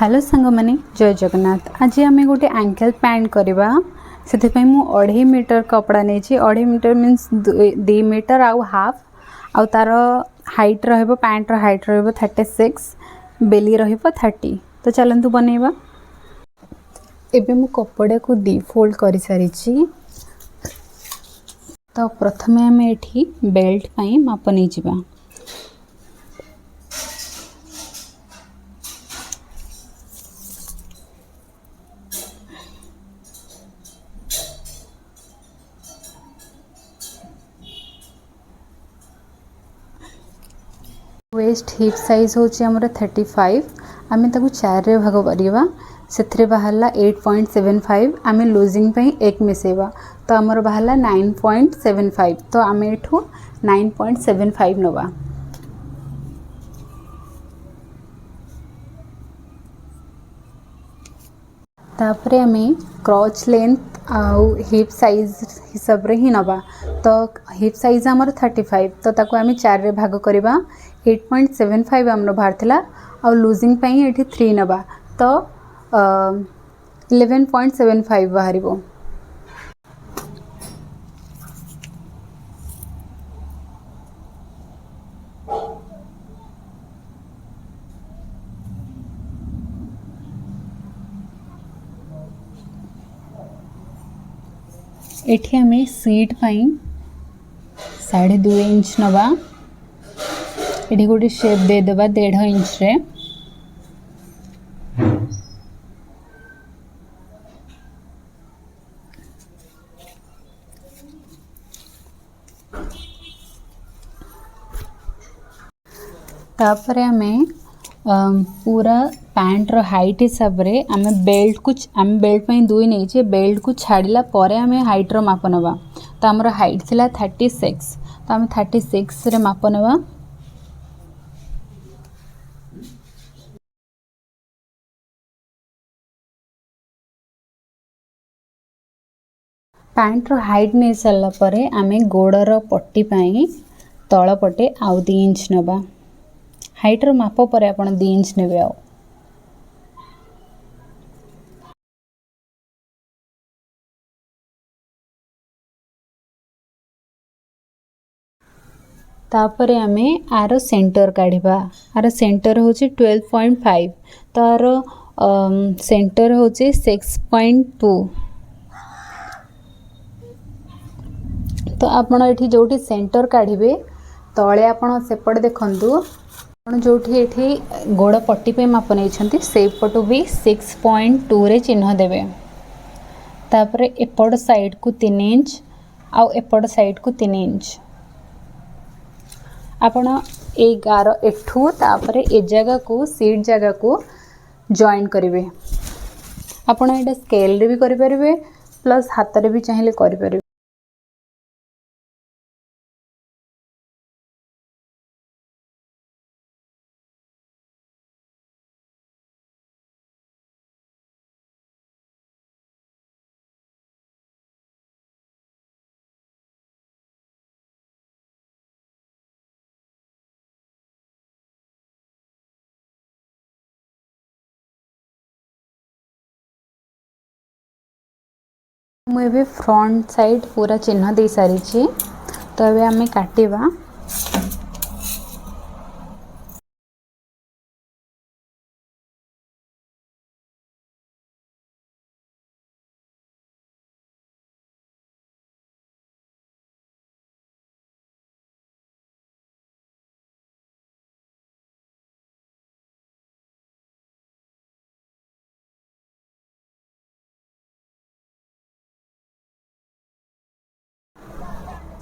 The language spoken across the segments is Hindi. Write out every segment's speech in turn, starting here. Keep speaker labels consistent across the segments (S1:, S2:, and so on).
S1: हेलो सांग माने जय जगन्नाथ। आज आम गोटे एंकल पैंट करवा से मु 2.5 मीटर कपड़ा नहीं 2.5 मीटर मीन्स 2 मीटर आउ हाफ आउ तार हाइट रहिबो पैंट रो हाइट रहिबो 36 बेली रहिबो 30। तो चलंतु बनैबा। एबे मु कपड़ा को दी फोल्ड कर सारी। तो प्रथमे आम एठी बेल्ट पई माप नहीं जिबा। वेस्ट हिप साइज होची हमर 35। आमे ताकू 4 रे भाग करिवा। सेथरे बाहरला 8.75। आमे लूजिंग पे 1 मिसेबा तो हमर बाहरला 9.75। तो आमे एठू 9.75 नबा। तापरे आमे क्रॉच लेंथ आउ हिप साइज हिसाब रे ही नबा। तो हिप साइज हमर 35 तो ताकू आमे 4 रे भाग करिवा। 8.75 हमरो बाहर थिला आउ लूजिंग पे एठी 3 नबा तो 11.75 बाहरिबो। एठी हमें सीट पाई 2.5 इंच नवा। एठी गोटे शेप दे देबा 1.5 इंच रे। तापरे हमें पूरा पैंट रो हाइट हिसाब रे हमें बेल्ट पे 2 नहीं छे। बेल्ट को छाड़िला परे हमें हाइट रो माप नबा। तो हमर हाइट थिला 36 तो हमें 36 रे माप नबा। पैंट रो हाइट नहीं सरला परे हमें गोड़र पट्टी पाई तळ पटे आउ 2 इंच नबा। हाइट रो माप परे आपण 2 इंच नेबे आउ। तापरे आमे आरो सेंटर काढिबा। आरो सेंटर होची 12.5 तो आरो सेंटर होची 6.2। तो आपण एठी जोठी सेंटर काढिबे तळे आपण सेपट देखंतु आपण जोठी एठी गोड़ पट्टी पे माप नै छंती से पटु भी 6.2 रे चिन्ह देबे। तापरे एपड साइड को 3 इंच आउ एपड साइड को 3 इंच आपण ए गार एठू तापरे ए जगह को सीट जगह को जॉइन करिवे। आपण एटा स्केल रे भी करि परिबे प्लस हाथ रे भी चाहिले करि परिबे। मु एबे फ्रंट साइड पूरा चिन्ह दे सारी छी। तो एबे हमें काटिबा।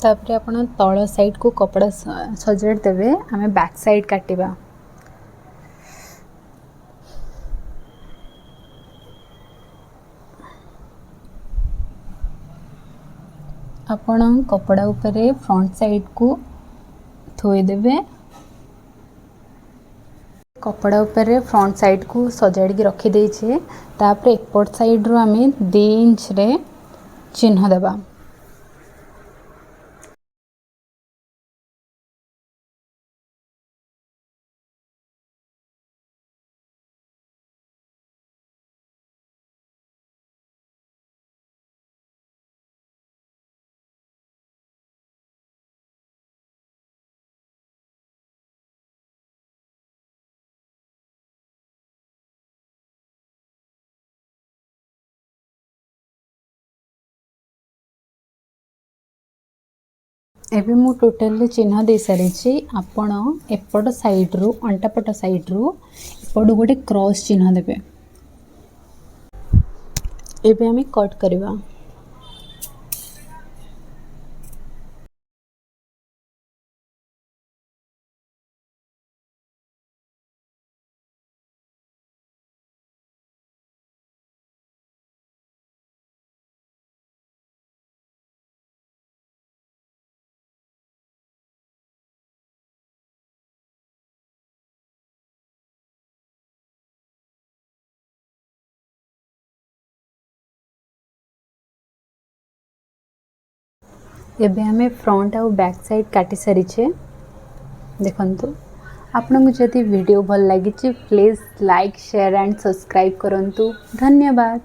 S1: तापरे आपण तळ साइड को कपड़ा सजेट देबे। हमें बैक साइड काटिबा। आपण कपड़ा ऊपर फ्रंट साइड को थोई देबे। कपड़ा ऊपर फ्रंट साइड को सजाड़ी के रखी दे छे। तापरे एपट साइड रो हमें 2 इंच रे चिन्ह देबा। एबे मु टोटल चिन्ह दे सारी आपण एपट साइड रु अंटापट साइड रु एपट गोटे क्रॉस चिन्ह देबे। एबे हमें कट करवा। एबे हमें फ्रंट आउ बैक साइड काटी सारी देखंतु। आपन जदि वीडियो भल लगी please like share and subscribe करंतु। धन्यवाद।